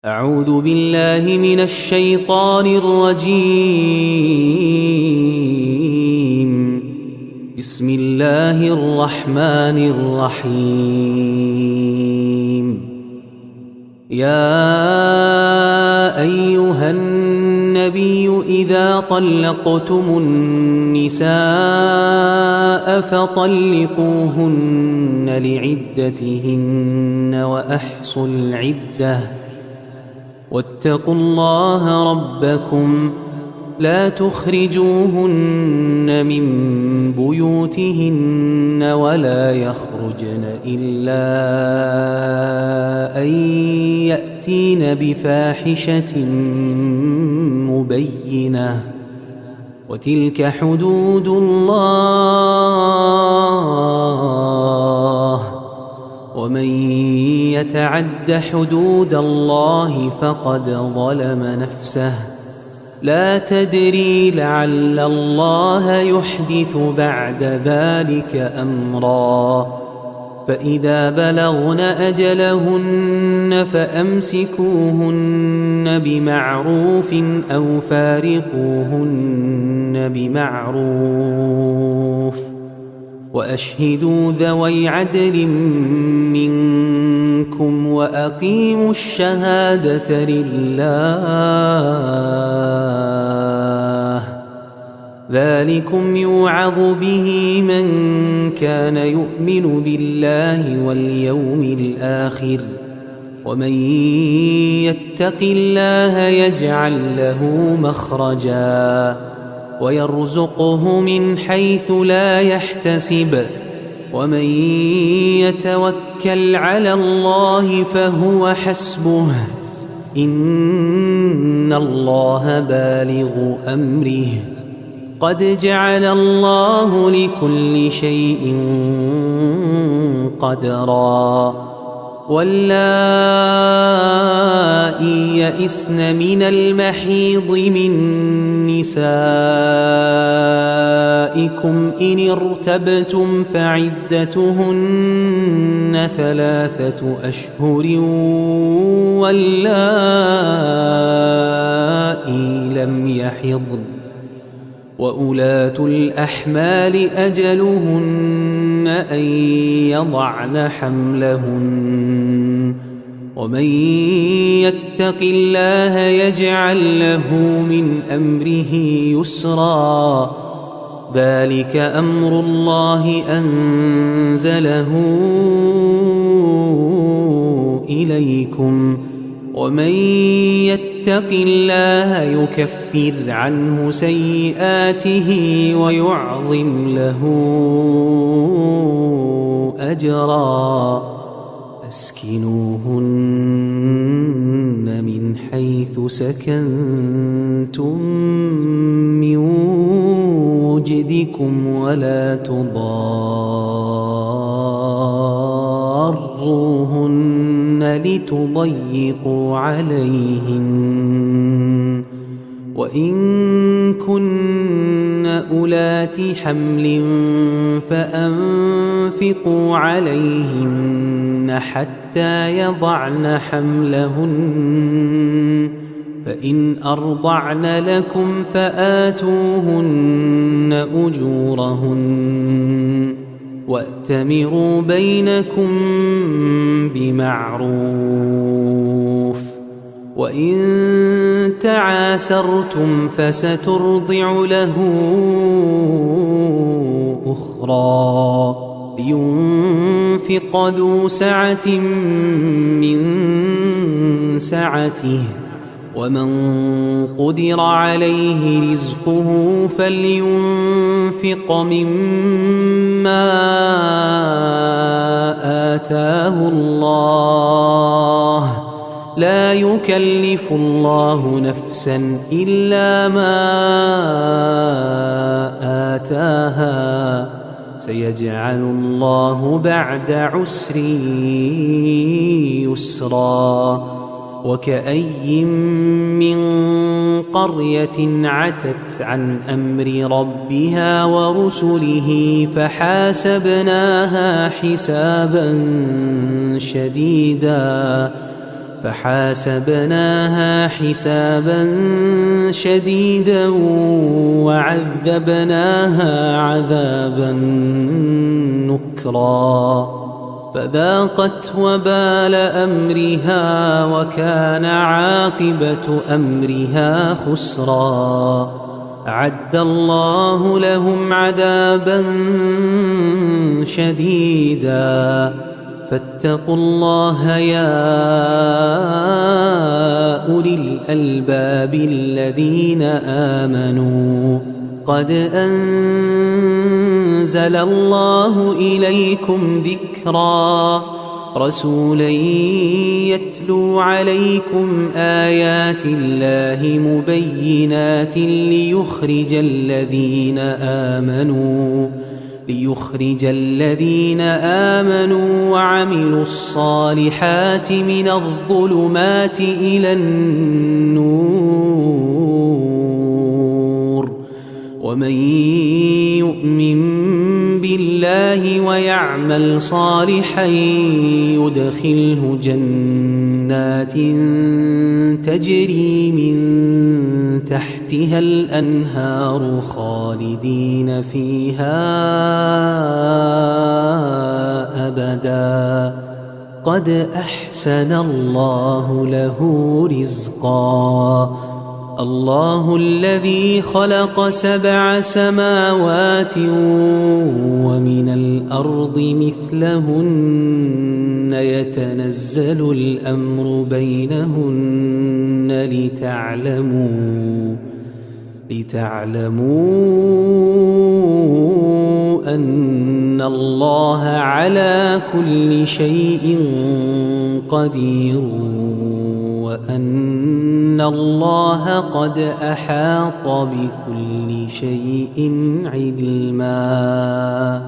أعوذ بالله من الشيطان الرجيم. بسم الله الرحمن الرحيم. يا أيها النبي إذا طلقتم النساء فطلقوهن لعدتهن وأحصوا العدة واتقوا الله ربكم لا تخرجوهن من بيوتهن ولا يخرجن إلا أن يأتين بفاحشة مبينة وتلك حدود الله ومن يتعد حدود الله فقد ظلم نفسه لا تدري لعل الله يحدث بعد ذلك أمرا فإذا بلغن أجلهن فأمسكوهن بمعروف أو فارقوهن بمعروف وأشهدوا ذوي عدل منكم وأقيموا الشهادة لله ذلكم يوعظ به من كان يؤمن بالله واليوم الآخر ومن يتق الله يجعل له مخرجا ويرزقه من حيث لا يحتسب ومن يتوكل على الله فهو حسبه إن الله بالغ أمره قد جعل الله لكل شيء قدرا واللائي يئسن من المحيض من نسائكم إن ارتبتم فعدتهن 3 أشهر واللائي لم يحضن وأولاة الأحمال أجلهن أن يضعن حملهن ومن يتق الله يجعل له من أمره يسرا ذلك أمر الله أنزله إليكم ومن يتق الله يكفر عنه سيئاته ويعظم له أجرا أسكنوهن من حيث سكنتم من وجدكم ولا تضاروهن لتضيقوا عليهن وإن كن أولات حمل فأنفقوا عليهن حتى يضعن حملهن فإن أرضعن لكم فآتوهن أجورهن وأتمروا بينكم بمعروف وإن تعاسرتم فسترضع له أخرى لينفق ذو سعة من سعته ومن قدر عليه رزقه فلينفق مما آتاه الله لا يكلف الله نفسا إلا ما آتاها سيجعل الله بعد عسر يسرا وكأي من قرية عتت عن أمر ربها ورسله فحاسبناها حسابا شديدا فحاسبناها حسابا شديدا وعذبناها عذابا نكرا فذاقت وبال أمرها وكان عاقبة أمرها خسرا أعد الله لهم عذابا شديدا فاتقوا الله يا أولي الألباب الذين آمنوا قد أنزل الله إليكم ذكرا رسولا يتلو عليكم آيات الله مبينات ليخرج الذين آمنوا وعملوا الصالحات من الظلمات إلى النور ومن يؤمن بالله ويعمل صالحا يدخله جنات تجري من تحتها الأنهار خالدين فيها أبدا قد أحسن الله له رزقا الله الذي خلق 7 سماوات ومن الأرض مثلهن يتنزل الأمر بينهن لتعلموا أن الله على كل شيء قدير وأن الله قد أحاط بكل شيء علما